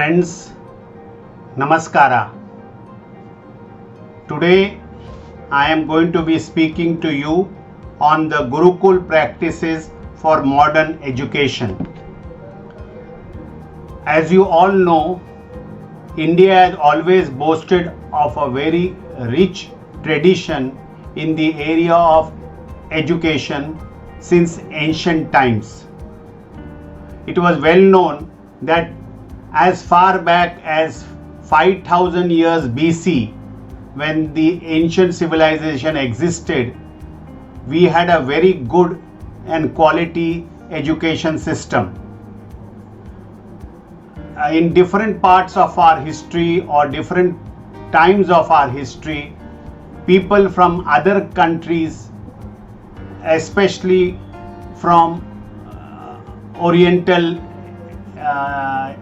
Friends, Namaskara. Today I am going to be speaking to you on the Gurukul practices for modern education. As you all know, India has always boasted of a very rich tradition in the area of education since ancient times. It was well known that as far back as 5000 years BC, when the ancient civilization existed, we had a very good and quality education system. In different parts of our history or different times of our history, people from other countries, especially from Oriental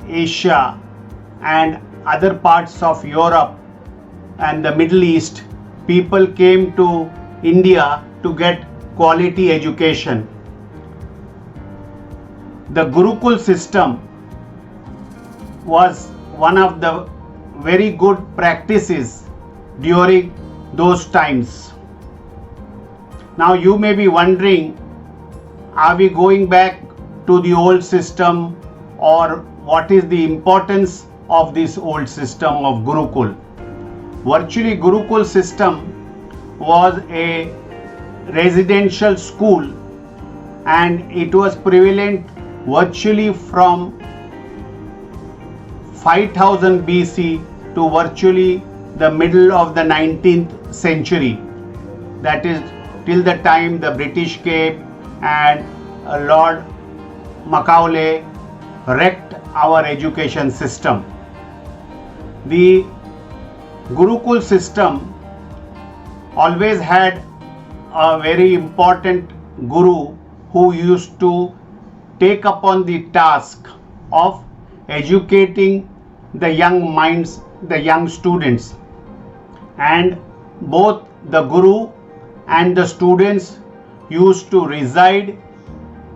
Asia and other parts of Europe and the Middle East, people came to India to get quality education. The Gurukul system was one of the very good practices during those times. Now you may be wondering, are we going back to the old system, or what is the importance of this old system of Gurukul? Virtually, Gurukul system was a residential school and it was prevalent virtually from 5000 BC to virtually the middle of the 19th century. That is till the time the British came and Lord Macaulay wrecked our education system. The Gurukul system always had a very important guru who used to take upon the task of educating the young minds, the young students, and both the guru and the students used to reside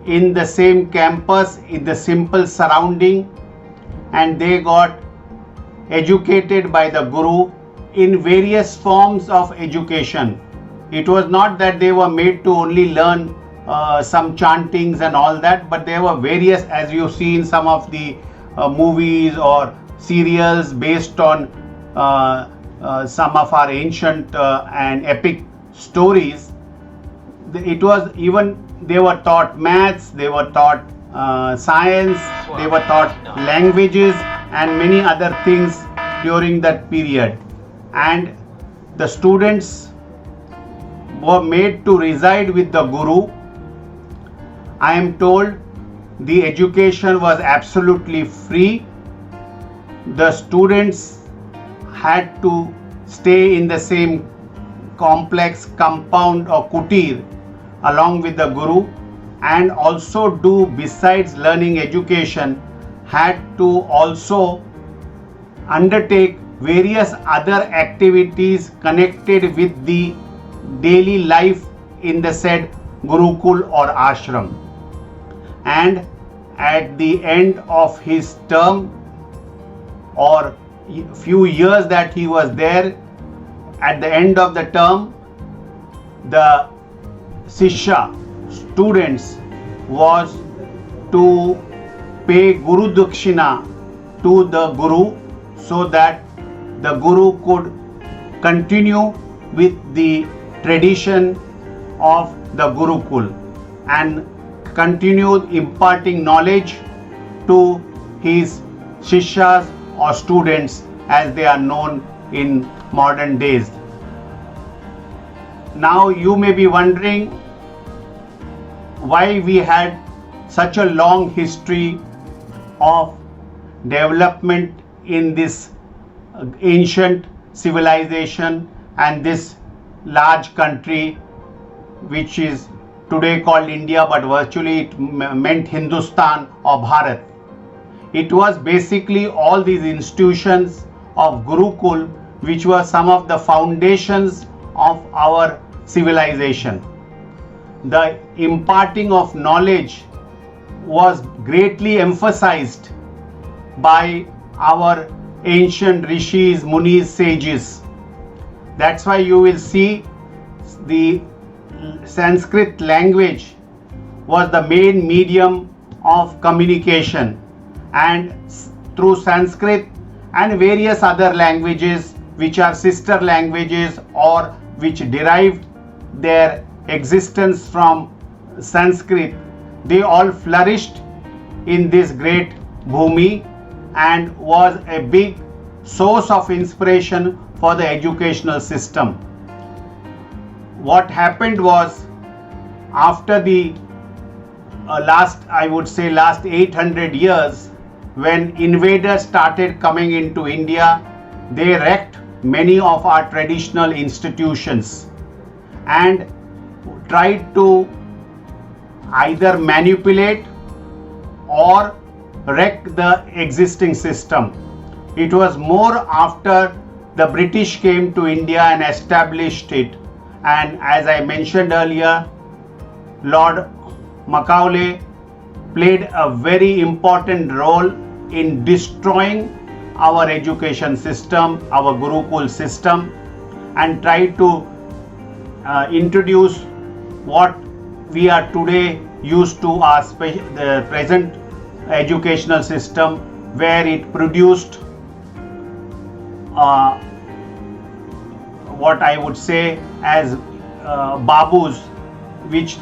in the same campus, in the simple surrounding, and they got educated by the guru in various forms of education. It was not that they were made to only learn some chantings and all that, but there were various, as you see in some of the movies or serials based on some of our ancient and epic stories. It was even, they were taught maths, they were taught science, they were taught languages and many other things during that period. And the students were made to reside with the guru. I am told the education was absolutely free. The students had to stay in the same complex compound or kutir along with the guru, and also do, besides learning education, had to also undertake various other activities connected with the daily life in the said Gurukul or ashram. And at the end of his term or few years that he was there, at the end of the term, the Sishya, students, was to pay Guru Dakshina to the Guru so that the Guru could continue with the tradition of the Gurukul and continue imparting knowledge to his Shishyas or students as they are known in modern days. Now you may be wondering why we had such a long history of development in this ancient civilization and this large country which is today called India, but virtually it meant Hindustan or Bharat. It was basically all these institutions of Gurukul which were some of the foundations of our civilization. The imparting of knowledge was greatly emphasized by our ancient rishis, munis, sages. That's why you will see the Sanskrit language was the main medium of communication, and through Sanskrit and various other languages which are sister languages or which derived their existence from Sanskrit, they all flourished in this great Bhumi and was a big source of inspiration for the educational system. What happened was, after the last 800 years, when invaders started coming into India, they wrecked many of our traditional institutions and tried to either manipulate or wreck the existing system. It was more after the British came to India and established it, and as I mentioned earlier, Lord Macaulay played a very important role in destroying our education system, our Gurukul system, and tried to introduce what we are today used to our the present educational system, where it produced what I would say as babus, which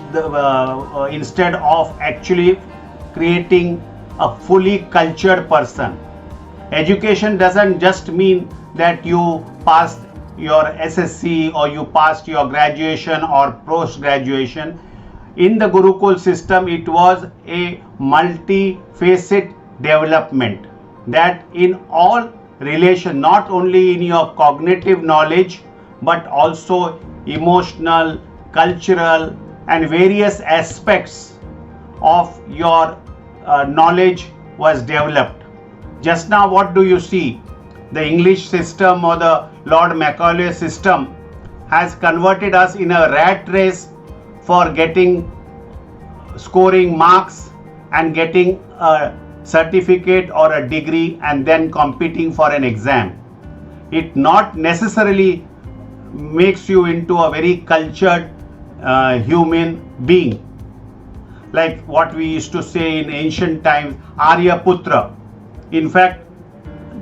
instead of actually creating a fully cultured person. Education doesn't just mean that you passed your SSC or you passed your graduation or post-graduation. In the Gurukul system, it was a multi-facet development that in all relation, not only in your cognitive knowledge, but also emotional, cultural, and various aspects of your knowledge was developed. Just now, what do you see? The English system or the Lord Macaulay system has converted us in a rat race for scoring marks and getting a certificate or a degree and then competing for an exam. It not necessarily makes you into a very cultured human being. Like what we used to say in ancient times, Aryaputra. In fact,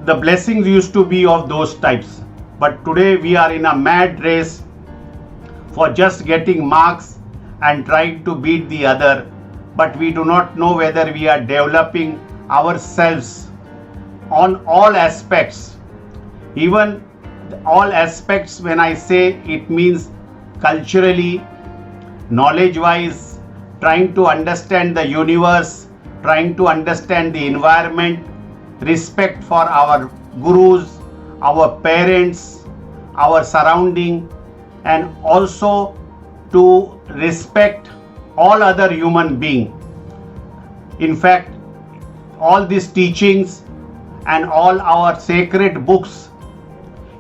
the blessings used to be of those types. But today we are in a mad race for just getting marks and trying to beat the other. But we do not know whether we are developing ourselves on all aspects. Even all aspects, when I say, it means culturally, knowledge-wise, trying to understand the universe, trying to understand the environment, respect for our gurus, our parents, our surrounding, and also to respect all other human beings. In fact, all these teachings and all our sacred books,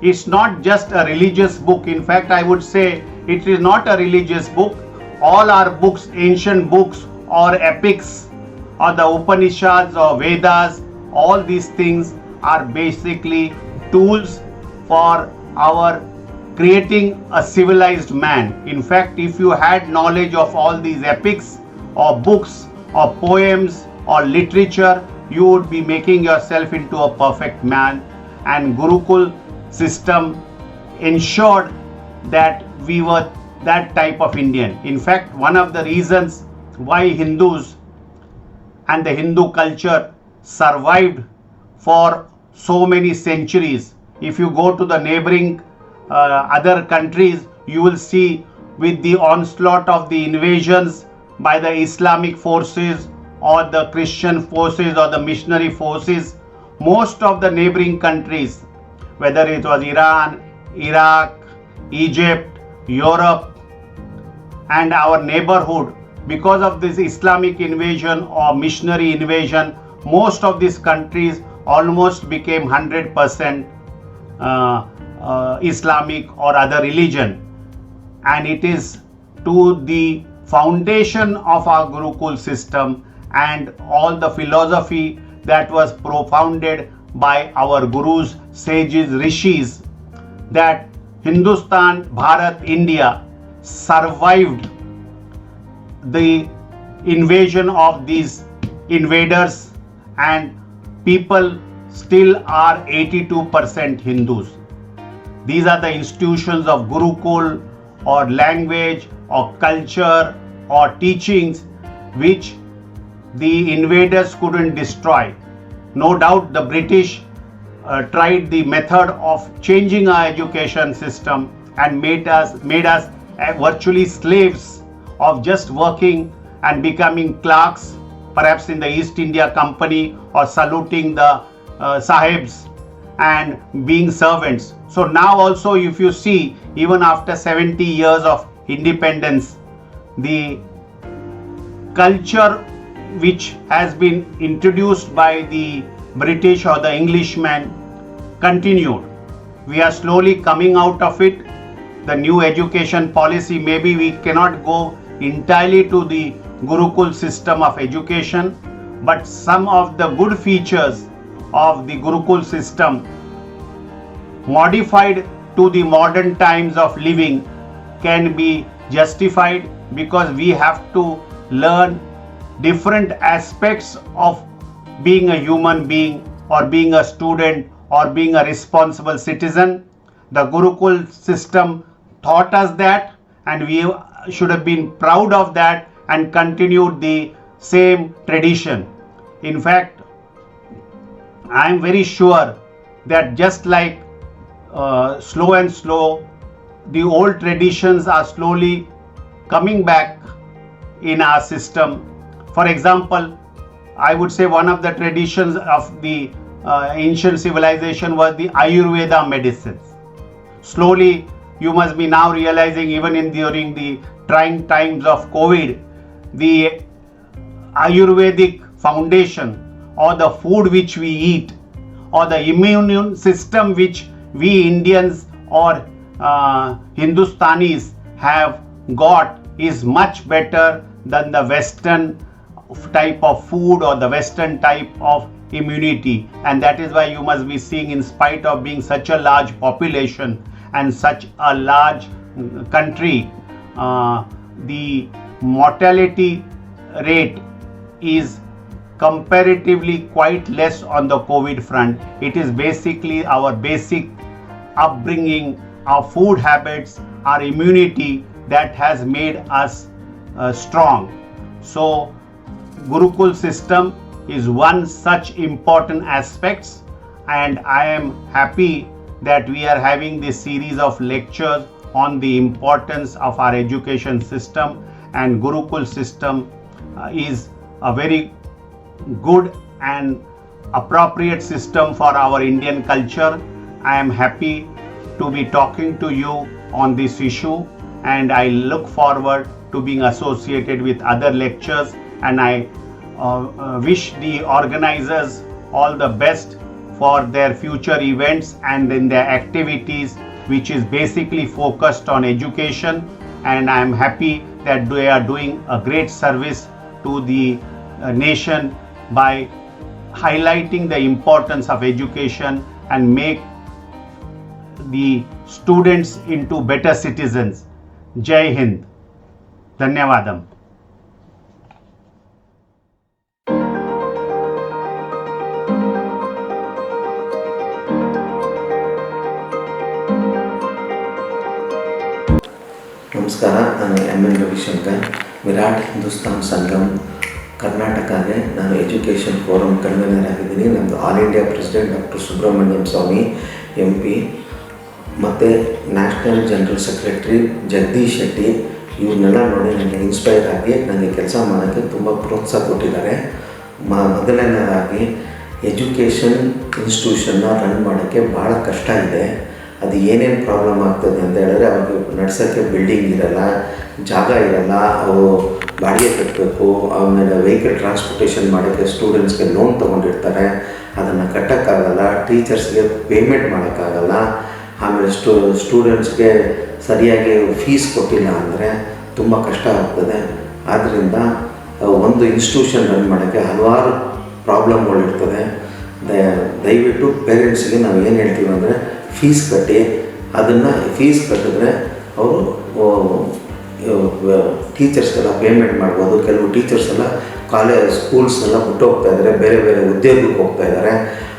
it's not just a religious book. In fact, I would say it is not a religious book. All our books, ancient books or epics or the Upanishads or Vedas, all these things are basically tools for our creating a civilized man. In fact, if you had knowledge of all these epics or books or poems or literature, you would be making yourself into a perfect man. And Gurukul system ensured that we were that type of Indian. In fact, one of the reasons why Hindus and the Hindu culture survived for so many centuries, if you go to the neighboring other countries, you will see with the onslaught of the invasions by the Islamic forces or the Christian forces or the missionary forces, most of the neighboring countries, whether it was Iran, Iraq, Egypt, Europe, and our neighborhood, because of this Islamic invasion or missionary invasion, most of these countries almost became 100% Islamic or other religion. And it is to the foundation of our Gurukul system and all the philosophy that was propounded by our gurus, sages, rishis, that Hindustan, Bharat, India survived the invasion of these invaders, and people still are 82% Hindus. These are the institutions of Gurukul or language or culture or teachings which the invaders couldn't destroy. No doubt the British tried the method of changing our education system and made us virtually slaves of just working and becoming clerks, perhaps in the East India Company, or saluting the sahibs and being servants. So now also, if you see, even after 70 years of independence, the culture which has been introduced by the British or the Englishmen continued. We are slowly coming out of it. The new education policy, maybe we cannot go entirely to the Gurukul system of education, but some of the good features of the Gurukul system modified to the modern times of living can be justified, because we have to learn different aspects of being a human being or being a student or being a responsible citizen. The Gurukul system taught us that, and we should have been proud of that and continued the same tradition. In fact, I am very sure that just like slow, the old traditions are slowly coming back in our system. For example, I would say one of the traditions of the ancient civilization was the Ayurveda medicines. Slowly, you must be now realizing, even during the trying times of COVID, the Ayurvedic foundation, or the food which we eat, or the immune system which we Indians or Hindustanis have got, is much better than the Western type of food or the Western type of immunity. And that is why you must be seeing, in spite of being such a large population and such a large country, the mortality rate is comparatively quite less on the COVID front. It is basically our basic upbringing, our food habits, our immunity that has made us strong. So Gurukul system is one such important aspects, and I am happy that we are having this series of lectures on the importance of our education system, and Gurukul system is a very good and appropriate system for our Indian culture. I am happy to be talking to you on this issue, and I look forward to being associated with other lectures, and I wish the organizers all the best for their future events and in their activities, which is basically focused on education. And I am happy that they are doing a great service to the nation by highlighting the importance of education and make the students into better citizens. Jai Hind. Dhanyavadam. ನಮಸ್ಕಾರ, ನಾನು N Ravishankar, Virat Hindustan Sangam ಕರ್ನಾಟಕಗೆ ನಾನು education forum convener ಆಗಿದ್ದೀನಿ. ನಮ್ಮದು all India president doctor Subramaniam Swamy MP, ಮತ್ತು national general secretary Jagadish Shetty. ಇವ್ರನ್ನೆಲ್ಲ ನೋಡಿ ನನಗೆ ಇನ್ಸ್ಪೈರ್ ಆಗಿ ನನಗೆ ಕೆಲಸ ಮಾಡೋಕ್ಕೆ ತುಂಬ ಪ್ರೋತ್ಸಾಹ ಕೊಟ್ಟಿದ್ದಾರೆ. ಮೊದಲನೇದಾಗಿ ಎಜುಕೇಷನ್ ಇನ್ಸ್ಟಿಟ್ಯೂಷನ್ನ ರನ್ ಮಾಡೋಕ್ಕೆ ಭಾಳ ಕಷ್ಟ ಇದೆ. ಅದು ಏನೇನು ಪ್ರಾಬ್ಲಮ್ ಆಗ್ತದೆ ಅಂತ ಹೇಳಿದ್ರೆ, ಅವ್ರಿಗೆ ನಡ್ಸೋಕ್ಕೆ ಬಿಲ್ಡಿಂಗ್ ಇರಲ್ಲ, ಜಾಗ ಇರಲ್ಲ, ಅವು ಬಾಡಿಗೆ ಕಟ್ಟಬೇಕು. ಆಮೇಲೆ ವೆಹಿಕಲ್ ಟ್ರಾನ್ಸ್ಪೋರ್ಟೇಷನ್ ಮಾಡೋಕ್ಕೆ ಸ್ಟೂಡೆಂಟ್ಸ್ಗೆ ಲೋನ್ ತೊಗೊಂಡಿರ್ತಾರೆ, ಅದನ್ನು ಕಟ್ಟೋಕ್ಕಾಗಲ್ಲ. ಟೀಚರ್ಸ್ಗೆ ಪೇಮೆಂಟ್ ಮಾಡೋಕ್ಕಾಗಲ್ಲ. ಆಮೇಲೆ ಸ್ಟೂಡೆಂಟ್ಸ್ಗೆ ಸರಿಯಾಗಿ ಫೀಸ್ ಕೊಟ್ಟಿಲ್ಲ ಅಂದರೆ ತುಂಬ ಕಷ್ಟ ಆಗ್ತದೆ. ಆದ್ದರಿಂದ ಒಂದು ಇನ್ಸ್ಟಿಟ್ಯೂಷನ್ ರನ್ ಮಾಡೋಕ್ಕೆ ಹಲವಾರು ಪ್ರಾಬ್ಲಮ್ಗಳಿರ್ತದೆ. ದಯವಿಟ್ಟು ಪೇರೆಂಟ್ಸ್ಗೆ ನಾವು ಏನು ಹೇಳ್ತೀವಿ ಅಂದರೆ ಫೀಸ್ ಕಟ್ಟಿ, ಅದನ್ನು ಫೀಸ್ ಕಟ್ಟಿದ್ರೆ ಅವರು ಟೀಚರ್ಸ್ಗೆಲ್ಲ ಪೇಮೆಂಟ್ ಮಾಡ್ಬೋದು. ಕೆಲವು ಟೀಚರ್ಸ್ ಎಲ್ಲ ಸ್ಕೂಲ್ಸ್ ಎಲ್ಲ ಬಿಟ್ಟು ಹೋಗ್ತಾ ಇದ್ದಾರೆ, ಬೇರೆ ಬೇರೆ ಉದ್ಯೋಗಕ್ಕೆ ಹೋಗ್ತಾ ಇದ್ದಾರೆ.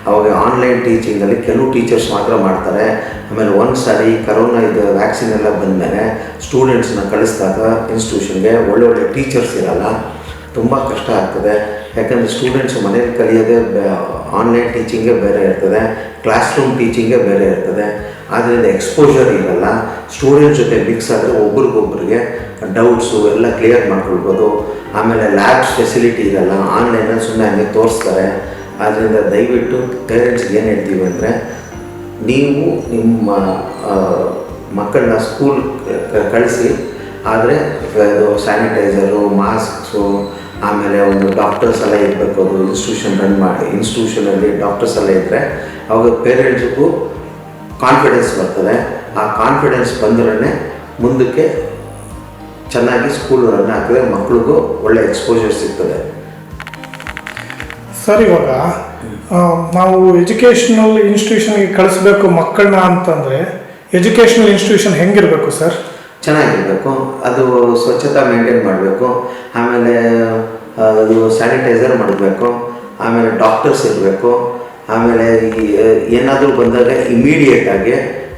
ಅವಾಗ ಆನ್ಲೈನ್ ಟೀಚಿಂಗಲ್ಲಿ ಕೆಲವು ಟೀಚರ್ಸ್ ಮಾತ್ರ ಮಾಡ್ತಾರೆ. ಆಮೇಲೆ ಒಂದು ಸಾರಿ ಕರೋನಾ ವ್ಯಾಕ್ಸಿನ್ ಎಲ್ಲ ಬಂದಮೇಲೆ ಸ್ಟೂಡೆಂಟ್ಸ್ನ ಕಳಿಸಿದಾಗ ಇನ್ಸ್ಟಿಟ್ಯೂಷನ್ಗೆ ಒಳ್ಳೊಳ್ಳೆ ಟೀಚರ್ಸ್ ಇರಲ್ಲ, ತುಂಬ ಕಷ್ಟ ಆಗ್ತದೆ. ಯಾಕಂದರೆ ಸ್ಟೂಡೆಂಟ್ಸ್ ಮನೇಲಿ ಕಲಿಯೋದೇ ಆನ್ಲೈನ್ ಟೀಚಿಂಗೇ ಬೇರೆ ಇರ್ತದೆ, ಕ್ಲಾಸ್ ರೂಮ್ ಟೀಚಿಂಗೇ ಬೇರೆ ಇರ್ತದೆ. ಆದ್ದರಿಂದ ಎಕ್ಸ್ಪೋಜರ್ ಇರಲ್ಲ. ಸ್ಟೂಡೆಂಟ್ಸ್ ಜೊತೆ ಮಿಕ್ಸ್ ಆದರೆ ಒಬ್ರಿಗೊಬ್ರಿಗೆ ಡೌಟ್ಸು ಎಲ್ಲ ಕ್ಲಿಯರ್ ಮಾಡ್ಕೊಳ್ಬೋದು. ಆಮೇಲೆ ಲ್ಯಾಬ್ಸ್ ಫೆಸಿಲಿಟಿ ಇರಲ್ಲ, ಆನ್ಲೈನಲ್ಲಿ ಸುಮ್ಮನೆ ಹಂಗೆ ತೋರಿಸ್ತಾರೆ. ಆದ್ದರಿಂದ ದಯವಿಟ್ಟು ಪೇರೆಂಟ್ಸ್ಗೆ ಏನು ಹೇಳ್ತೀವಿ ಅಂದರೆ, ನೀವು ನಿಮ್ಮ ಮಕ್ಕಳನ್ನ ಸ್ಕೂಲ್ ಕಳಿಸಿ, ಆದರೆ ಅದು ಸ್ಯಾನಿಟೈಸರು, ಮಾಸ್ಕ್ಸು, ಆಮೇಲೆ ಒಂದು ಡಾಕ್ಟರ್ಸ್ ಎಲ್ಲ ಇರಬೇಕು. ಅದು ಇನ್ಸ್ಟಿಟ್ಯೂಷನ್ ರನ್ ಮಾಡಿ ಇನ್ಸ್ಟಿಟ್ಯೂಷನಲ್ಲಿ ಡಾಕ್ಟರ್ಸ್ ಎಲ್ಲ ಇದ್ದರೆ ಅವಾಗ ಪೇರೆಂಟ್ಸ್ಗೂ ಕಾನ್ಫಿಡೆನ್ಸ್ ಬರ್ತದೆ. ಆ ಕಾನ್ಫಿಡೆನ್ಸ್ ಬಂದ್ರೆ ಮುಂದಕ್ಕೆ ಚೆನ್ನಾಗಿ ಸ್ಕೂಲ್ ರನ್ ಆಗ್ತದೆ, ಮಕ್ಳಿಗೂ ಒಳ್ಳೆ ಎಕ್ಸ್ಪೋಜರ್ ಸಿಗ್ತದೆ. ಸರ್, ಇವಾಗ ನಾವು ಎಜುಕೇಷನಲ್ ಇನ್ಸ್ಟಿಟ್ಯೂಷನ್ಗೆ ಕಳಿಸ್ಬೇಕು ಮಕ್ಕಳನ್ನ ಅಂತಂದರೆ ಎಜುಕೇಷನಲ್ ಇನ್ಸ್ಟಿಟ್ಯೂಷನ್ ಹೆಂಗಿರಬೇಕು ಸರ್? ಚೆನ್ನಾಗಿರಬೇಕು, ಅದು ಸ್ವಚ್ಛತೆ ಮೇಂಟೈನ್ ಮಾಡಬೇಕು, ಆಮೇಲೆ ಅದು ಸ್ಯಾನಿಟೈಸರ್ ಮಾಡಬೇಕು, ಆಮೇಲೆ ಡಾಕ್ಟರ್ಸ್ ಇರಬೇಕು, ಆಮೇಲೆ ಏನಾದರೂ ಬಂದಾಗ ಇಮಿಡಿಯೇಟಾಗಿ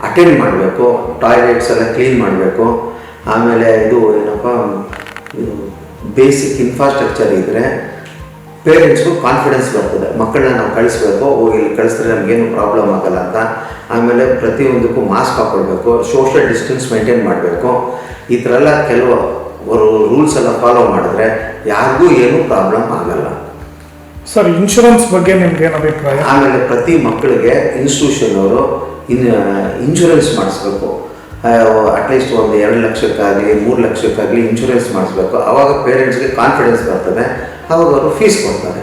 ಅಟೆಂಡ್ ಮಾಡಬೇಕು, ಟಾಯ್ಲೆಟ್ಸ್ ಎಲ್ಲ ಕ್ಲೀನ್ ಮಾಡಬೇಕು. ಆಮೇಲೆ ಇದು ಏನಪ್ಪ, ಇದು ಬೇಸಿಕ್ ಇನ್ಫ್ರಾಸ್ಟ್ರಕ್ಚರ್ ಇದ್ದರೆ ಪೇರೆಂಟ್ಸ್ಗೂ ಕಾನ್ಫಿಡೆನ್ಸ್ ಬರ್ತದೆ, ಮಕ್ಕಳನ್ನ ನಾವು ಕಳಿಸ್ಬೇಕು, ಹೋಗಿ ಇಲ್ಲಿ ಕಳಿಸಿದ್ರೆ ನಮಗೇನು ಪ್ರಾಬ್ಲಮ್ ಆಗಲ್ಲ ಅಂತ. ಆಮೇಲೆ ಪ್ರತಿಯೊಂದಕ್ಕೂ ಮಾಸ್ಕ್ ಹಾಕ್ಕೊಳ್ಬೇಕು, ಸೋಷಿಯಲ್ ಡಿಸ್ಟೆನ್ಸ್ ಮೇಂಟೈನ್ ಮಾಡಬೇಕು. ಈ ಥರ ಎಲ್ಲ ಕೆಲವು ರೂಲ್ಸ್ ಎಲ್ಲ ಫಾಲೋ ಮಾಡಿದ್ರೆ ಯಾರಿಗೂ ಏನೂ ಪ್ರಾಬ್ಲಮ್ ಆಗಲ್ಲ. ಸರ್, ಇನ್ಶೂರೆನ್ಸ್ ಬಗ್ಗೆ ನಿಮ್ಗೇನು ಅಭಿಪ್ರಾಯ? ಆಮೇಲೆ ಪ್ರತಿ ಮಕ್ಕಳಿಗೆ ಇನ್ಸ್ಟಿಟ್ಯೂಷನ್ ಅವರು ಇನ್ಶೂರೆನ್ಸ್ ಮಾಡಿಸ್ಬೇಕು. ಅಟ್ಲೀಸ್ಟ್ ಒಂದು 2 ಲಕ್ಷಕ್ಕಾಗಲಿ 3 ಲಕ್ಷಕ್ಕಾಗಲಿ ಇನ್ಶೂರೆನ್ಸ್ ಮಾಡಿಸ್ಬೇಕು. ಆವಾಗ ಪೇರೆಂಟ್ಸ್ಗೆ ಕಾನ್ಫಿಡೆನ್ಸ್ ಬರ್ತದೆ, ಆವಾಗ ಅವರು ಫೀಸ್ ಕೊಡ್ತಾರೆ.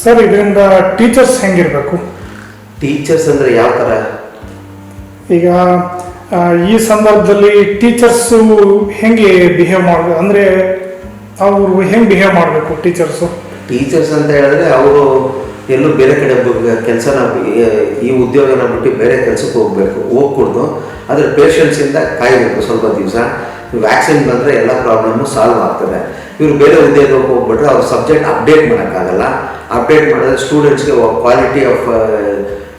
ಸರ್, ಇದರಿಂದ ಟೀಚರ್ಸ್ ಹೆಂಗಿರಬೇಕು? ಟೀಚರ್ಸ್ ಅಂದರೆ ಯಾವ ಥರ? ಈಗ ಈ ಸಂದರ್ಭದಲ್ಲಿ ಟೀಚರ್ಸು ಹೆಂಗೆ ಬಿಹೇವ್ ಮಾಡಬೇಕು, ಅಂದರೆ ಅವರು ಹೆಂಗೆ ಬಿಹೇವ್ ಮಾಡಬೇಕು ಟೀಚರ್ಸು? ಟೀಚರ್ಸ್ ಅಂತ ಹೇಳಿದ್ರೆ ಅವರು ಎಲ್ಲೂ ಬೇರೆ ಕಡೆ ಕೆಲಸನ ಈ ಉದ್ಯೋಗನ ಬಿಟ್ಟು ಬೇರೆ ಕೆಲಸಕ್ಕೆ ಹೋಗ್ಕೊಡ್ದು. ಆದರೆ ಪೇಷನ್ಸಿಂದ ಕಾಯಬೇಕು ಸ್ವಲ್ಪ ದಿವಸ. ವ್ಯಾಕ್ಸಿನ್ ಬಂದರೆ ಎಲ್ಲ ಪ್ರಾಬ್ಲಮ್ಮು ಸಾಲ್ವ್ ಆಗ್ತದೆ. ಇವರು ಬೇರೆ ಉದ್ಯೋಗಕ್ಕೆ ಹೋಗ್ಬಿಟ್ರೆ ಅವ್ರ ಸಬ್ಜೆಕ್ಟ್ ಅಪ್ಡೇಟ್ ಮಾಡೋಕ್ಕಾಗಲ್ಲ. ಅಪ್ಡೇಟ್ ಮಾಡಿದ್ರೆ ಸ್ಟೂಡೆಂಟ್ಸ್ಗೆ ಕ್ವಾಲಿಟಿ ಆಫ್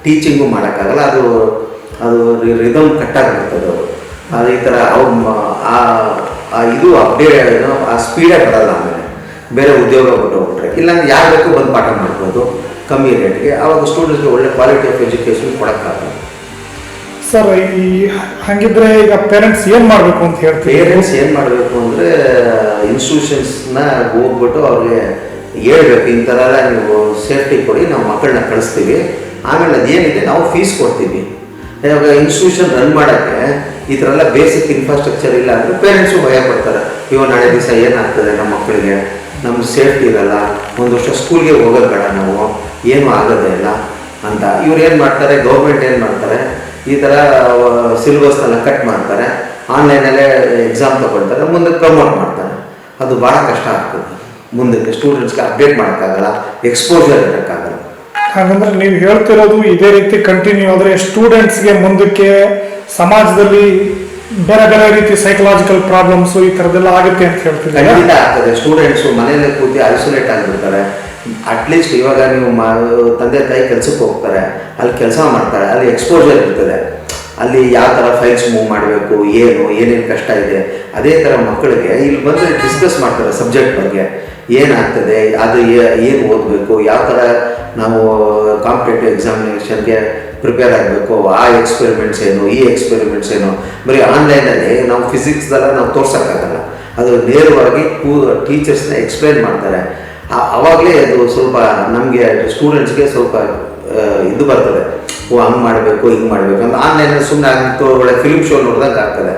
ಟೀಚಿಂಗು ಮಾಡೋಕ್ಕಾಗಲ್ಲ. ಅದು ರಿದಮ್ ಕಟ್ಟಾಗಿರ್ತದೆ. ಅದು ಈ ಥರ ಇದು ಅಪ್ಡೇಟ್ ಆ ಸ್ಪೀಡೇ ಬರಲ್ಲ. ಆಮೇಲೆ ಬೇರೆ ಉದ್ಯೋಗ ಬಿಟ್ಟೋಗ್ಬಿಟ್ರೆ, ಇಲ್ಲಾಂದ್ರೆ ಯಾರು ಬೇಕು ಬಂದು ಪಾಠ ಮಾಡ್ಬೋದು ಕಮ್ಮಿ ರೇಟ್ಗೆ. ಆವಾಗ ಸ್ಟೂಡೆಂಟ್ಸ್ಗೆ ಒಳ್ಳೆ ಕ್ವಾಲಿಟಿ ಆಫ್ ಎಜುಕೇಷನ್ ಕೊಡೋಕ್ಕಾಗಲ್ಲ. ಸರ್, ಹಾಗಿದ್ರೆ ಈಗ ಪೇರೆಂಟ್ಸ್ ಏನು ಮಾಡಬೇಕು ಅಂತ ಹೇಳ್ತೀವಿ? ಪೇರೆಂಟ್ಸ್ ಏನು ಮಾಡಬೇಕು ಅಂದರೆ ಇನ್ಸ್ಟಿಟ್ಯೂಷನ್ಸ್ನ ಹೋಗ್ಬಿಟ್ಟು ಅವ್ರಿಗೆ ಹೇಳ್ಬೇಕು, ಈ ಥರ ಎಲ್ಲ ನೀವು ಸೇಫ್ಟಿ ಕೊಡಿ, ನಾವು ಮಕ್ಕಳನ್ನ ಕಳಿಸ್ತೀವಿ, ಆಮೇಲೆ ಅದೇನಿದೆ ನಾವು ಫೀಸ್ ಕೊಡ್ತೀವಿ. ಇವಾಗ ಇನ್ಸ್ಟಿಟ್ಯೂಷನ್ ರನ್ ಮಾಡೋಕ್ಕೆ ಈ ಥರ ಎಲ್ಲ ಬೇಸಿಕ್ ಇನ್ಫ್ರಾಸ್ಟ್ರಕ್ಚರ್ ಇಲ್ಲ ಅಂದರೆ ಪೇರೆಂಟ್ಸು ಭಯ ಪಡ್ತಾರೆ. ಇವಾಗ ನಾಳೆ ದಿವಸ ಏನಾಗ್ತದೆ ನಮ್ಮ ಮಕ್ಕಳಿಗೆ, ನಮ್ಗೆ ಸೇಫ್ಟಿ ಇರಲ್ಲ, ಒಂದು ವರ್ಷ ಸ್ಕೂಲ್ಗೆ ಹೋಗೋದು ಬೇಡ, ನಾವು ಏನೂ ಆಗೋದೇ ಇಲ್ಲ ಅಂತ. ಇವ್ರು ಏನು ಮಾಡ್ತಾರೆ, ಗೌರ್ಮೆಂಟ್ ಏನು ಮಾಡ್ತಾರೆ, ಈ ಥರ ಸಿಲೆಬಸ್ನೆಲ್ಲ ಕಟ್ ಮಾಡ್ತಾರೆ, ಆನ್ಲೈನಲ್ಲೇ ಎಕ್ಸಾಮ್ ತೊಗೊಳ್ತಾರೆ, ಮುಂದಕ್ಕೆ ಪ್ರಮೋಟ್ ಮಾಡ್ತಾರೆ. ಅದು ಭಾಳ ಕಷ್ಟ ಆಗ್ತದೆ. ಮುಂದಕ್ಕೆ ಸ್ಟೂಡೆಂಟ್ಸ್ಗೆ ಅಪ್ಡೇಟ್ ಮಾಡೋಕ್ಕಾಗಲ್ಲ, ಎಕ್ಸ್ಪೋಜರ್ ಇರೋಕ್ಕಾಗಲ್ಲ. ಹಾಗಂದ್ರೆ ನೀವು ಹೇಳ್ತಿರೋದು ಇದೇ ರೀತಿ ಕಂಟಿನ್ಯೂ ಆದರೆ ಸ್ಟೂಡೆಂಟ್ಸ್ಗೆ ಮುಂದಕ್ಕೆ ಸಮಾಜದಲ್ಲಿ ಬೇರೆ ಬೇರೆ ರೀತಿ ಸೈಕಲಾಜಿಕಲ್ ಪ್ರಾಬ್ಲಮ್ಸು ಈ ಥರದ್ದೆಲ್ಲ ಆಗುತ್ತೆ ಅಂತ ಹೇಳ್ತಿದ್ದಾರೆ. ಖಂಡಿತ ಆಗ್ತದೆ. ಸ್ಟೂಡೆಂಟ್ಸು ಮನೆಯಲ್ಲೇ ಕೂತಿ ಐಸೋಲೇಟ್ ಆಗಿಬಿಡ್ತಾರೆ. ಅಟ್ಲೀಸ್ಟ್ ಇವಾಗ ನೀವು ತಂದೆ ತಾಯಿ ಕೆಲಸಕ್ಕೆ ಹೋಗ್ತಾರೆ, ಅಲ್ಲಿ ಕೆಲಸ ಮಾಡ್ತಾರೆ, ಅಲ್ಲಿ ಎಕ್ಸ್ಪೋಜರ್ ಇರ್ತದೆ. ಅಲ್ಲಿ ಯಾವ ಥರ ಫೈಲ್ಸ್ ಮೂವ್ ಮಾಡಬೇಕು, ಏನೇನು ಕಷ್ಟ ಇದೆ, ಅದೇ ಥರ ಮಕ್ಕಳಿಗೆ ಇಲ್ಲಿ ಬಂದರೆ ಡಿಸ್ಕಸ್ ಮಾಡ್ತಾರೆ ಸಬ್ಜೆಕ್ಟ್ ಬಗ್ಗೆ. ಏನಾಗ್ತದೆ, ಅದು ಏನು ಓದಬೇಕು, ಯಾವ ಥರ ನಾವು ಕಾಂಪಿಟೇಟಿವ್ ಎಕ್ಸಾಮಿನೇಷನ್ಗೆ ಪ್ರಿಪೇರ್ ಆಗಬೇಕು, ಆ ಎಕ್ಸ್ಪೆರಿಮೆಂಟ್ಸ್ ಏನು, ಈ ಎಕ್ಸ್ಪೆರಿಮೆಂಟ್ಸ್ ಏನು. ಬರೀ ಆನ್ಲೈನಲ್ಲಿ ನಾವು ಫಿಸಿಕ್ಸ್ದೆಲ್ಲ ನಾವು ತೋರ್ಸೋಕ್ಕಾಗಲ್ಲ. ಅದು ನೇರವಾಗಿ ಟೀಚರ್ಸ್ನ ಎಕ್ಸ್ಪ್ಲೈನ್ ಮಾಡ್ತಾರೆ. ಆವಾಗಲೇ ಅದು ಸ್ವಲ್ಪ ನಮಗೆ ಸ್ಟೂಡೆಂಟ್ಸ್ಗೆ ಸ್ವಲ್ಪ ಇದು ಬರ್ತದೆ, ಹಂಗೆ ಮಾಡಬೇಕು ಹಿಂಗೆ ಮಾಡಬೇಕು ಅಂತ. ಆನ್ಲೈನಲ್ಲಿ ಸುಮ್ಮನೆ ಆಗಿತ್ತು ಒಳ್ಳೆ ಫಿಲ್ಮ್ ಶೋ ನೋಡಿದಾಗ ಆಗ್ತದೆ.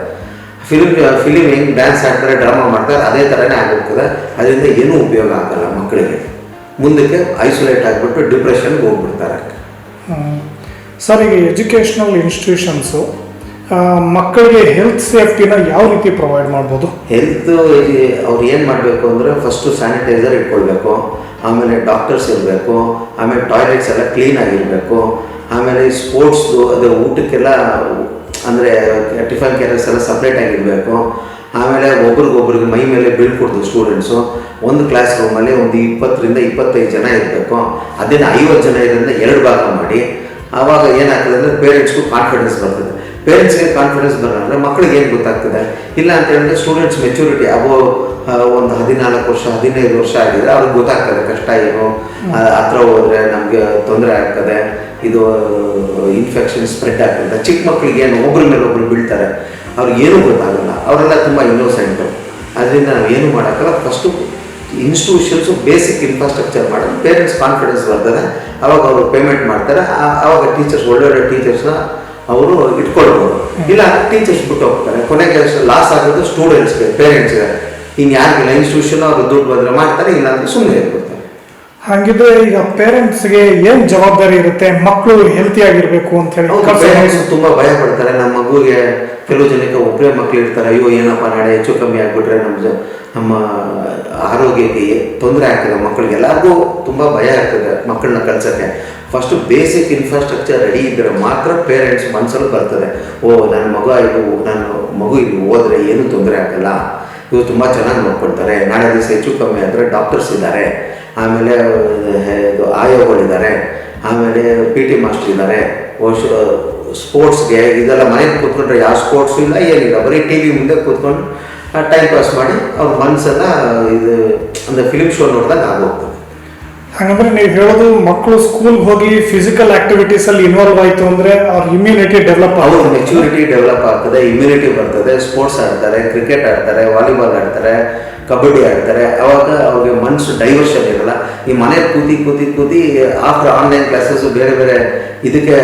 ಫಿಲಿಮ್ ಹೆಂಗೆ ಡ್ಯಾನ್ಸ್ ಆಡ್ತಾರೆ, ಡ್ರಾಮಾ ಮಾಡ್ತಾರೆ, ಅದೇ ಥರನೇ ಆಗಿರ್ತದೆ. ಅದರಿಂದ ಏನೂ ಉಪಯೋಗ ಆಗಲ್ಲ ಮಕ್ಕಳಿಗೆ. ಮುಂದಕ್ಕೆ ಐಸೋಲೇಟ್ ಆಗಿಬಿಟ್ಟು ಡಿಪ್ರೆಷನ್ಗೆ ಹೋಗ್ಬಿಡ್ತಾರೆ. ಸರ್, ಈಗ ಎಜುಕೇಷನಲ್ ಇನ್ಸ್ಟಿಟ್ಯೂಷನ್ಸು ಮಕ್ಕಳಿಗೆ ಹೆಲ್ತ್ ಸೇಫ್ಟಿನ ಯಾವ ರೀತಿ ಪ್ರೊವೈಡ್ ಮಾಡ್ಬೋದು? ಹೆಲ್ತ್ ಅವ್ರು ಏನು ಮಾಡಬೇಕು ಅಂದರೆ ಫಸ್ಟು ಸ್ಯಾನಿಟೈಸರ್ ಇಟ್ಕೊಳ್ಬೇಕು. ಆಮೇಲೆ ಡಾಕ್ಟರ್ಸ್ ಇರಬೇಕು, ಆಮೇಲೆ ಟಾಯ್ಲೆಟ್ಸ್ ಎಲ್ಲ ಕ್ಲೀನ್ ಆಗಿರಬೇಕು, ಆಮೇಲೆ ಸ್ಪೋರ್ಟ್ಸ್ದು ಅದು ಊಟಕ್ಕೆಲ್ಲ ಅಂದರೆ ಟಿಫನ್ ಕ್ಯಾರಿಯರ್ಸ್ ಎಲ್ಲ ಸಪ್ರೇಟ್ ಆಗಿರಬೇಕು. ಆಮೇಲೆ ಒಬ್ರಿಗೊಬ್ರಿಗೆ ಮೈ ಮೇಲೆ ಬೀಳ್ಕೊಡ್ದು ಸ್ಟೂಡೆಂಟ್ಸು. ಒಂದು ಕ್ಲಾಸ್ ರೂಮಲ್ಲಿ ಒಂದು 20ರಿಂದ 25 ಜನ ಇರಬೇಕು. ಅದನ್ನು 50 ಜನ ಇರೋದ್ರಿಂದ 2 ಭಾಗ ಮಾಡಿ. ಆವಾಗ ಏನಾಗ್ತದೆ ಅಂದರೆ ಪೇರೆಂಟ್ಸ್ಗೂ ಕಾನ್ಫಿಡೆನ್ಸ್ ಬರ್ತದೆ. ಪೇರೆಂಟ್ಸ್ಗೆ ಕಾನ್ಫಿಡೆನ್ಸ್ ಬರೋಂದರೆ ಮಕ್ಕಳಿಗೆ ಏನು ಗೊತ್ತಾಗ್ತದೆ, ಇಲ್ಲ ಅಂತ ಹೇಳಿದ್ರೆ ಸ್ಟೂಡೆಂಟ್ಸ್ ಮೆಚುರಿಟಿ ಒಂದು 14 ವರ್ಷ 15 ವರ್ಷ ಆಗಿದ್ರೆ ಅವ್ರಿಗೆ ಗೊತ್ತಾಗ್ತದೆ ಕಷ್ಟ ಏನು, ಹತ್ರ ಹೋದರೆ ನಮಗೆ ತೊಂದರೆ ಆಗ್ತದೆ, ಇದು ಇನ್ಫೆಕ್ಷನ್ ಸ್ಪ್ರೆಡ್ ಆಗ್ತದೆ. ಚಿಕ್ಕ ಮಕ್ಕಳಿಗೆ ಏನು ಒಬ್ಬರ ಮೇಲೆ ಒಬ್ಬರು ಬೀಳ್ತಾರೆ, ಅವ್ರಿಗೇನೂ ಗೊತ್ತಾಗಲ್ಲ, ಅವರೆಲ್ಲ ತುಂಬ ಇನ್ನೋಸೆಂಟು. ಅದರಿಂದ ನಾವು ಏನು ಮಾಡೋಕ್ಕಲ್ಲ. ಫಸ್ಟು ಇನ್ಸ್ಟಿಟ್ಯೂಷನ್ಸು ಬೇಸಿಕ್ ಇನ್ಫ್ರಾಸ್ಟ್ರಕ್ಚರ್ ಮಾಡೋದು, ಪೇರೆಂಟ್ಸ್ ಕಾನ್ಫಿಡೆನ್ಸ್ ಬರ್ತದೆ, ಅವಾಗ ಅವರು ಪೇಮೆಂಟ್ ಮಾಡ್ತಾರೆ. ಆವಾಗ ಟೀಚರ್ಸ್ ಒಳ್ಳೊಳ್ಳೆ ಟೀಚರ್ಸ್ನ ಅವರು ಇಟ್ಕೊಳ್ಬೋದು. ಇಲ್ಲ ಟೀಚರ್ಸ್ ಬಿಟ್ಟು ಹೋಗ್ತಾರೆ. ಕೊನೆಗೆ ಲಾಸ್ ಆಗೋದು ಸ್ಟೂಡೆಂಟ್ಸ್ಗೆ, ಪೇರೆಂಟ್ಸ್ಗೆ. ಇನ್ನು ಯಾರಿಗಿಲ್ಲ, ಇನ್ಸ್ಟಿಟ್ಯೂಷನ್ ಅವರು ದುಡ್ಡು ಬಂದರೆ ಮಾಡ್ತಾರೆ, ಇಲ್ಲ ಅಂದರೆ ಸುಮ್ಮನೆ ಇರ್ಬಿಡ್ತಾರೆ. ಹಾಗಿದ್ರೆ ಈಗ ಪೇರೆಂಟ್ಸ್ಗೆ ಏನು ಜವಾಬ್ದಾರಿ ಇರುತ್ತೆ, ಮಕ್ಕಳು ಹೆಲ್ತಿ ಆಗಿರ್ಬೇಕು ಅಂತ ಹೇಳಿ? ಪೇರೆಂಟ್ಸ್ ತುಂಬ ಭಯ ಪಡ್ತಾರೆ. ನಮ್ಮ ಮಗುಗೆ ಕೆಲವು ಜನಕ್ಕೆ ಒಬ್ಬರೇ ಮಕ್ಕಳು ಇರ್ತಾರೆ, ಅಯ್ಯೋ ಏನಪ್ಪ ನಾಳೆ ಹೆಚ್ಚು ಕಮ್ಮಿ ಆಗಿಬಿಟ್ರೆ ನಮ್ಮ ಆರೋಗ್ಯಕ್ಕೆ ತೊಂದರೆ ಆಗ್ತದೆ. ಮಕ್ಕಳಿಗೆ ಎಲ್ಲರಿಗೂ ತುಂಬ ಭಯ ಆಗ್ತದೆ ಮಕ್ಕಳನ್ನ ಕಳ್ಸೋಕ್ಕೆ. ಫಸ್ಟು ಬೇಸಿಕ್ ಇನ್ಫ್ರಾಸ್ಟ್ರಕ್ಚರ್ ರೆಡಿ ಇದ್ದರೆ ಮಾತ್ರ ಪೇರೆಂಟ್ಸ್ ಮನಸ್ಸಲ್ಲಿ ಬರ್ತದೆ, ನನ್ನ ಮಗು ಇಲ್ಲಿ ಹೋದರೆ ಏನೂ ತೊಂದರೆ ಆಗಲ್ಲ, ಇವರು ತುಂಬ ಚೆನ್ನಾಗಿ ನೋಡ್ಕೊಳ್ತಾರೆ, ನಾಳೆ ದಿವಸ ಹೆಚ್ಚು ಕಮ್ಮಿ ಆದರೆ ಡಾಕ್ಟರ್ಸ್ ಇದ್ದಾರೆ, ಆಮೇಲೆ ಆಯೋಗಳಿದ್ದಾರೆ, ಆಮೇಲೆ PT ಮಾಸ್ಟರ್ ಇದ್ದಾರೆ, ಸ್ಪೋರ್ಟ್ಸ್ಗೆ ಇದೆಲ್ಲ ಮನೇಲಿ ಕೂತ್ಕೊಂಡ್ರೆ ಯಾವ ಸ್ಪೋರ್ಟ್ಸು ಇಲ್ಲ, ಏನಿಲ್ಲ, ಬರೀ TV ಮುಂದೆ ಕೂತ್ಕೊಂಡು ಟೈಮ್ ಪಾಸ್ ಮಾಡಿ ಅವ್ರ ಮನಸ್ಸನ್ನು ಇದು ಅಂದರೆ ಫಿಲಿಮ್ ಶೋ ನೋಡಿದಾಗ ಆಗೋಗ್ತದೆ. ಹಾಗಂದ್ರೆ ನೀವು ಹೇಳೋದು ಮಕ್ಕಳು ಸ್ಕೂಲ್ಗೆ ಹೋಗಿ ಫಿಸಿಕಲ್ ಆಕ್ಟಿವಿಟೀಸ್ ಅಲ್ಲಿ ಇನ್ವಾಲ್ವ್ ಆಯಿತು ಅಂದರೆ ಅವ್ರ ಇಮ್ಯುನಿಟಿ ಡೆವಲಪ್ ಅವ್ರ ಮೆಚುರಿಟಿ ಡೆವಲಪ್ ಆಗ್ತದೆ, ಇಮ್ಯುನಿಟಿ ಬರ್ತದೆ. ಸ್ಪೋರ್ಟ್ಸ್ ಆಡ್ತಾರೆ, ಕ್ರಿಕೆಟ್ ಆಡ್ತಾರೆ, ವಾಲಿಬಾಲ್ ಆಡ್ತಾರೆ, ಕಬಡ್ಡಿ ಆಡ್ತಾರೆ. ಅವಾಗ ಅವ್ರಿಗೆ ಮನಸ್ಸು ಡೈವರ್ಷನ್ ಇರಲ್ಲ. ಈ ಮನೇಲಿ ಕೂತಿ ಆಫ್ಟರ್ ಆನ್ಲೈನ್ ಕ್ಲಾಸಸ್ಸು ಬೇರೆ ಬೇರೆ ಇದಕ್ಕೆ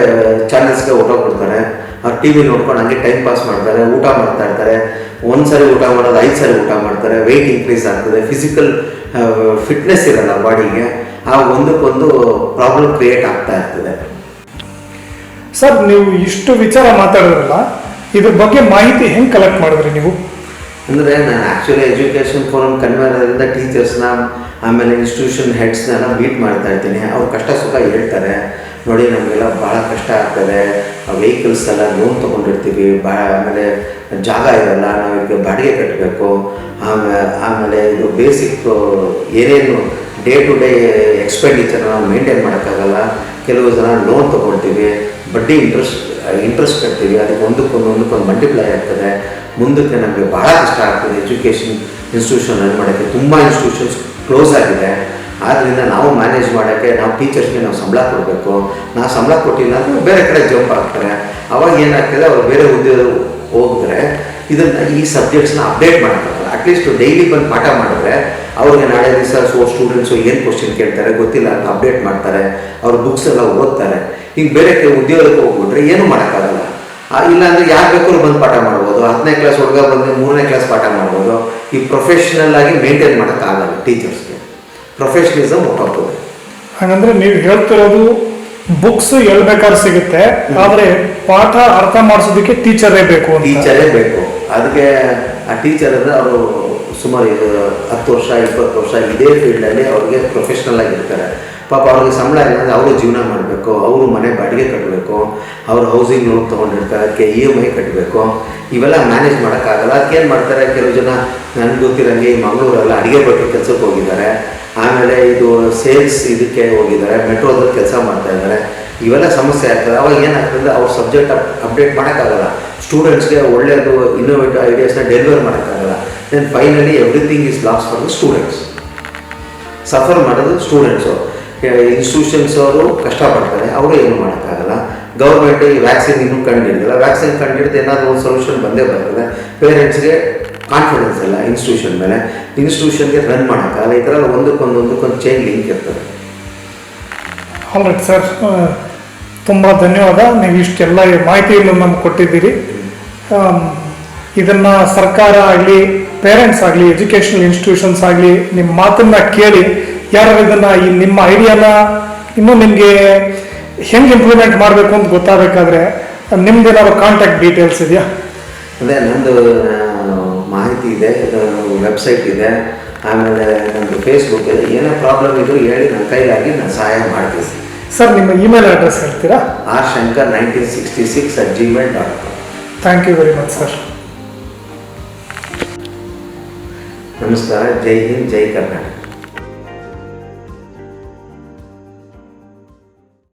ಚಾನೆಲ್ಸ್ಗೆ ಹೊಟ್ಟೋಗ್ಬಿಡ್ತಾರೆ. ಅವ್ರು TV ನೋಡ್ಕೊಂಡು ಹಂಗೆ ಟೈಮ್ ಪಾಸ್ ಮಾಡ್ತಾರೆ, ಊಟ ಮಾಡ್ತಾ ಇರ್ತಾರೆ. ಒಂದ್ಸರಿ ಊಟ ಮಾಡೋದು 5 ಸರಿ ಊಟ ಮಾಡ್ತಾರೆ. ವೆಯ್ಟ್ ಇನ್ಕ್ರೀಸ್ ಆಗ್ತದೆ, ಫಿಸಿಕಲ್ ಫಿಟ್ನೆಸ್ ಇರಲ್ಲ ಬಾಡಿಗೆ. ಆ ಒಂದಕ್ಕೊಂದು ಪ್ರಾಬ್ಲಮ್ ಕ್ರಿಯೇಟ್ ಆಗ್ತಾ ಇರ್ತದೆ. ಸರ್, ನೀವು ಇಷ್ಟು ವಿಚಾರ ಮಾತಾಡಿದ್ರಲ್ಲ, ಇದ್ರ ಬಗ್ಗೆ ಮಾಹಿತಿ ಹೆಂಗೆ ಕಲೆಕ್ಟ್ ಮಾಡಿದ್ರಿ ನೀವು? ಅಂದರೆ ನಾನು ಆ್ಯಕ್ಚುಲಿ ಎಜುಕೇಷನ್ ಫೋರಮ್ ಕನ್ವೀನರಿಂದ ಟೀಚರ್ಸ್ನ ಆಮೇಲೆ ಇನ್ಸ್ಟಿಟ್ಯೂಷನ್ ಹೆಡ್ಸ್ನೆಲ್ಲ ಮೀಟ್ ಮಾಡ್ತಾ ಇರ್ತೀನಿ. ಅವ್ರು ಕಷ್ಟ ಸುಖ ಹೇಳ್ತಾರೆ. ನೋಡಿ ನಮಗೆಲ್ಲ ಭಾಳ ಕಷ್ಟ ಆಗ್ತದೆ, ವೆಹಿಕಲ್ಸ್ ಎಲ್ಲ ಲೋನ್ ತೊಗೊಂಡಿರ್ತೀವಿ, ಆಮೇಲೆ ಜಾಗ ಇರಲ್ಲ, ನಾವು ಈಗ ಬಾಡಿಗೆ ಕಟ್ಟಬೇಕು, ಆಮೇಲೆ ಇದು ಬೇಸಿಕ್ ಏನೇನು ಡೇ ಟು ಡೇ ಎಕ್ಸ್ಪೆಂಡಿಚರ್ ನಾವು ಮೇಂಟೈನ್ ಮಾಡೋಕ್ಕಾಗಲ್ಲ. ಕೆಲವು ಜನ ಲೋನ್ ತೊಗೊಳ್ತೀವಿ, ಬಡ್ಡಿ ಇಂಟ್ರೆಸ್ಟ್ ಕಟ್ತೀವಿ, ಅದಕ್ಕೆ ಒಂದಕ್ಕೊಂದು ಮಲ್ಟಿಪ್ಲೈ ಆಗ್ತದೆ. ಮುಂದಕ್ಕೆ ನಮಗೆ ಭಾಳ ಕಷ್ಟ ಆಗ್ತದೆ ಎಜುಕೇಷನ್ ಇನ್ಸ್ಟಿಟ್ಯೂಷನ್ ರನ್ ಮಾಡೋಕ್ಕೆ. ತುಂಬ ಇನ್ಸ್ಟಿಟ್ಯೂಷನ್ಸ್ ಕ್ಲೋಸ್ ಆಗಿದೆ. ಆದ್ದರಿಂದ ನಾವು ಮ್ಯಾನೇಜ್ ಮಾಡೋಕ್ಕೆ ನಾವು ಟೀಚರ್ಸ್ಗೆ ನಾವು ಸಂಬಳ ಕೊಡಬೇಕು. ನಾವು ಸಂಬಳ ಕೊಟ್ಟಿಲ್ಲ ಅಂದರೆ ಬೇರೆ ಕಡೆ ಜಂಪ್ ಆಗ್ತಾರೆ. ಅವಾಗ ಏನಾಗ್ತದೆ, ಅವ್ರು ಬೇರೆ ಉದ್ಯೋಗ ಹೋಗಿದ್ರೆ ಈ ಸಬ್ಜೆಕ್ಟ್ಸ್ನ ಅಪ್ಡೇಟ್ ಮಾಡೋಕ್ಕಾಗಲ್ಲ. ಅಟ್ಲೀಸ್ಟ್ ಡೈಲಿ ಬಂದು ಪಾಠ ಮಾಡಿದ್ರೆ ಅವ್ರಿಗೆ ನಾಳೆ ದಿವಸ ಸ್ಟೂಡೆಂಟ್ಸು ಏನು ಕ್ವಶನ್ ಕೇಳ್ತಾರೆ ಗೊತ್ತಿಲ್ಲ ಅಂತ ಅಪ್ಡೇಟ್ ಮಾಡ್ತಾರೆ, ಅವ್ರ ಬುಕ್ಸ್ ಎಲ್ಲ ಓದ್ತಾರೆ. ಈಗ ಬೇರೆ ಉದ್ಯೋಗಕ್ಕೆ ಹೋಗ್ಬಿಟ್ರೆ ಏನೂ ಮಾಡೋಕ್ಕಾಗಲ್ಲ. ಇಲ್ಲಾಂದರೆ ಯಾರು ಬೇಕಾದ್ರೂ ಬಂದು ಪಾಠ ಮಾಡ್ಬೋದು. 10ನೇ ಕ್ಲಾಸ್ ಹುಡುಗ ಬಂದು 3ನೇ ಕ್ಲಾಸ್ ಪಾಠ ಮಾಡ್ಬೋದು. ಈ ಪ್ರೊಫೆಷ್ನಲ್ ಆಗಿ ಮೇಂಟೈನ್ ಮಾಡೋಕ್ಕಾಗಲ್ಲ ಟೀಚರ್ಸ್ಗೆ. ಪ್ರೊಫೆಷನಲಿಸಮ್ ಹೊಟ್ಟೋಗ್ತದೆ. ಹಾಗಂದ್ರೆ ನೀವು ಹೇಳ್ತಿರೋದು ಬುಕ್ಸ್ ಹೇಳ್ಬೇಕಾದ್ರೆ ಸಿಗುತ್ತೆ, ಆದರೆ ಪಾಠ ಅರ್ಥ ಮಾಡಿಸೋದಕ್ಕೆ ಟೀಚರೇ ಬೇಕು. ಟೀಚರೇ ಬೇಕು. ಅದಕ್ಕೆ ಆ ಟೀಚರ್ ಅಂದರೆ ಅವರು ಸುಮಾರು 10 ವರ್ಷ 20 ವರ್ಷ ಇದೇ ಫೀಲ್ಡಲ್ಲಿ ಅವ್ರಿಗೆ ಪ್ರೊಫೆಷ್ನಲ್ ಆಗಿರ್ತಾರೆ. ಪಾಪ ಅವ್ರಿಗೆ ಸಂಬಳ ಇಲ್ಲ ಅಂದರೆ ಅವರು ಜೀವನ ಮಾಡಬೇಕು, ಅವರು ಮನೆ ಬಾಡಿಗೆ ಕಟ್ಟಬೇಕು, ಅವ್ರು ಹೌಸಿಂಗ್ ಲೋನ್ ತೊಗೊಂಡಿರ್ತಾರೆ, ಅದಕ್ಕೆ EMI ಕಟ್ಟಬೇಕು. ಇವೆಲ್ಲ ಮ್ಯಾನೇಜ್ ಮಾಡೋಕ್ಕಾಗಲ್ಲ. ಅದಕ್ಕೆ ಏನು ಮಾಡ್ತಾರೆ, ಕೆಲವು ಜನ ನನಗೆ ಗೊತ್ತಿರೋಂಗೆ ಈ ಮಂಗಳೂರೆಲ್ಲ ಅಡುಗೆ ಭಟ್ರು ಕೆಲಸಕ್ಕೆ ಹೋಗಿದ್ದಾರೆ, ಆಮೇಲೆ ಇದು ಸೇಲ್ಸ್ ಇದಕ್ಕೆ ಹೋಗಿದ್ದಾರೆ, ಮೆಟ್ರೋದಲ್ಲಿ ಕೆಲಸ ಮಾಡ್ತಾ ಇದ್ದಾರೆ. ಇವೆಲ್ಲ ಸಮಸ್ಯೆ ಆಗ್ತದೆ. ಅವಾಗ ಏನಾಗ್ತದೆ, ಅವ್ರ ಸಬ್ಜೆಕ್ಟ್ ಅಪ್ಡೇಟ್ ಮಾಡೋಕ್ಕಾಗಲ್ಲ. ಸ್ಟೂಡೆಂಟ್ಸ್ಗೆ ಒಳ್ಳೆಯದು ಇನ್ನೋವೇಟಿವ್ ಐಡಿಯಾಸ್ನ ಡೆಲಿವರ್ ಮಾಡೋಕ್ಕಾಗಲ್ಲ. Then finally everything is loss for the students. Suffer ಮಾಡೋದು ಸ್ಟೂಡೆಂಟ್ಸು. ಇನ್ಸ್ಟಿಟ್ಯೂಷನ್ಸ್ ಅವರು ಕಷ್ಟಪಡ್ತಾರೆ, ಅವರು ಏನು ಮಾಡೋಕ್ಕಾಗಲ್ಲ. ಗೌರ್ಮೆಂಟ್ ಈ ವ್ಯಾಕ್ಸಿನ್ ಇನ್ನೂ ಕಂಡುಹಿಡಿದಿಲ್ಲ. ವ್ಯಾಕ್ಸಿನ್ ಕಂಡುಹಿಡಿದು ಏನಾದರೂ ಒಂದು ಸೊಲ್ಯೂಷನ್ ಬಂದೇ ಬರ್ತದೆ. ಪೇರೆಂಟ್ಸ್ಗೆ ಕಾನ್ಫಿಡೆನ್ಸ್ ಇಲ್ಲ ಇನ್ಸ್ಟಿಟ್ಯೂಷನ್ ಮೇಲೆ, ಇನ್ಸ್ಟಿಟ್ಯೂಷನ್ಗೆ ರನ್ ಮಾಡೋಕ್ಕಾಗಲ್ಲ. ಈ ಥರ ಒಂದಕ್ಕೊಂದು ಚೈನ್ ಲಿಂಕ್ ಇರ್ತದೆ. ಆಲ್ರೈಟ್ ಸರ್, ತುಂಬ ಧನ್ಯವಾದ. ನೀವು ಇಷ್ಟೆಲ್ಲ ಮಾಹಿತಿಯನ್ನು ನಮ್ಗೆ ಕೊಟ್ಟಿದ್ದೀರಿ. ಇದನ್ನು ಸರ್ಕಾರ ಆಗಲಿ, ಪೇರೆಂಟ್ಸ್ ಆಗಲಿ, ಎಜುಕೇಷನಲ್ ಇನ್ಸ್ಟಿಟ್ಯೂಷನ್ಸ್ ಆಗಲಿ ನಿಮ್ಮ ಮಾತನ್ನು ಕೇಳಿ ಯಾರು ಇದನ್ನು ನಿಮ್ಮ ಐಡಿಯಾನ ಇನ್ನೂ ನಿಮಗೆ ಹೆಂಗೆ ಇಂಪ್ಲಿಮೆಂಟ್ ಮಾಡಬೇಕು ಅಂತ ಗೊತ್ತಾಗಬೇಕಾದ್ರೆ ನಿಮ್ದೇನಾದ್ರು ಕಾಂಟ್ಯಾಕ್ಟ್ ಡೀಟೇಲ್ಸ್ ಇದೆಯಾ? ಅದೇ ನಂದು ಮಾಹಿತಿ ಇದೆ, ವೆಬ್ಸೈಟ್ ಇದೆ, ಆಮೇಲೆ ನಮ್ಮದು ಫೇಸ್ಬುಕ್ ಇದೆ. ಏನೋ ಪ್ರಾಬ್ಲಮ್ ಇದ್ದರೂ ಹೇಳಿ ನನ್ನ ಕೈಲಾಗಿ ನಾನು ಸಹಾಯ ಮಾಡ್ತೀನಿ. ಸರ್ ನಿಮ್ಮ ಇಮೇಲ್ ಅಡ್ರೆಸ್ ಹೇಳ್ತೀರಾ? rshankar1966@gmail.com. Thank you very much sir. ನಮಸ್ಕಾರ. ಜೈ ಹಿಂದ್, ಜೈ ಕರ್ನಾಟಕ.